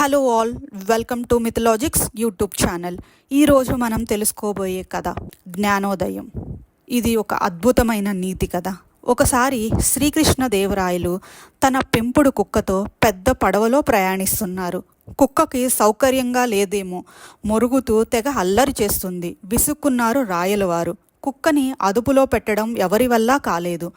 Hello all, welcome to Mythologics YouTube channel. ఈరోజు మనం తెలుసుకోబోయే కథ జ్ఞానోదయం. ఇది ఒక అద్భుతమైన నీతి కథ. ఒకసారి శ్రీకృష్ణదేవరాయలు తన పెంపుడు కుక్కతో పెద్ద పడవలో ప్రయాణిస్తున్నారు. కుక్కకి సౌకర్యంగా లేదేమో, మొరుగుతూ తెగ అల్లరి చేస్తుంది. విసుక్కున్నారు రాయలవారు. కుక్కని అదుపులో పెట్టడం ఎవరి వల్ల కాలేదు.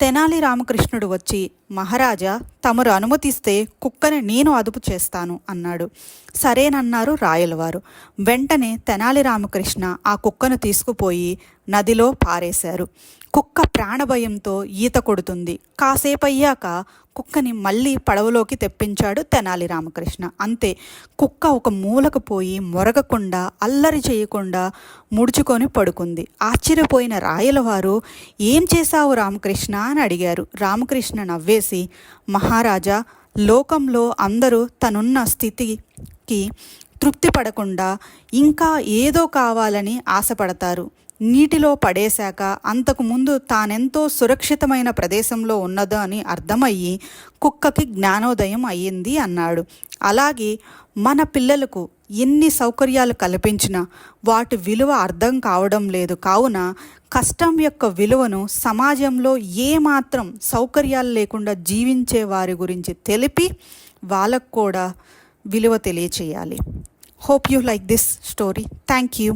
తెనాలి రామకృష్ణుడు వచ్చి, మహారాజా, తమరు అనుమతిస్తే కుక్కని నేను అదుపు చేస్తాను అన్నాడు. సరేనన్నారు రాయలవారు. వెంటనే తెనాలి రామకృష్ణ ఆ కుక్కను తీసుకుపోయి నదిలో పారేశారు. కుక్క ప్రాణభయంతో ఈత కొడుతుంది. కాసేపయ్యాక కుక్కని మళ్ళీ పడవలోకి తెప్పించాడు తెనాలి రామకృష్ణ. అంతే, కుక్క ఒక మూలకు పోయి మొరగకుండా, అల్లరి చేయకుండా ముడుచుకొని పడుకుంది. ఆశ్చర్యపోయిన రాయలవారు, ఏం చేశావు రామకృష్ణ అని అడిగారు. రామకృష్ణ నవ్వేసి, మహారాజా, లోకంలో అందరూ తనున్న స్థితికి తృప్తి పడకుండా ఇంకా ఏదో కావాలని ఆశపడతారు. నీటిలో పడేశాక అంతకుముందు తానెంతో సురక్షితమైన ప్రదేశంలో ఉన్నదో అని అర్థమయ్యి కుక్కకి జ్ఞానోదయం అయ్యింది అన్నాడు. అలాగే మన పిల్లలకు ఎన్ని సౌకర్యాలు కల్పించినా వాటి విలువ అర్థం కావడం లేదు. కావున కష్టం యొక్క విలువను సమాజంలో ఏమాత్రం సౌకర్యాలు లేకుండా జీవించే వారి గురించి తెలిపి వాళ్ళకు కూడా విలువ తెలియచేయాలి. Hope you like this story. Thank you.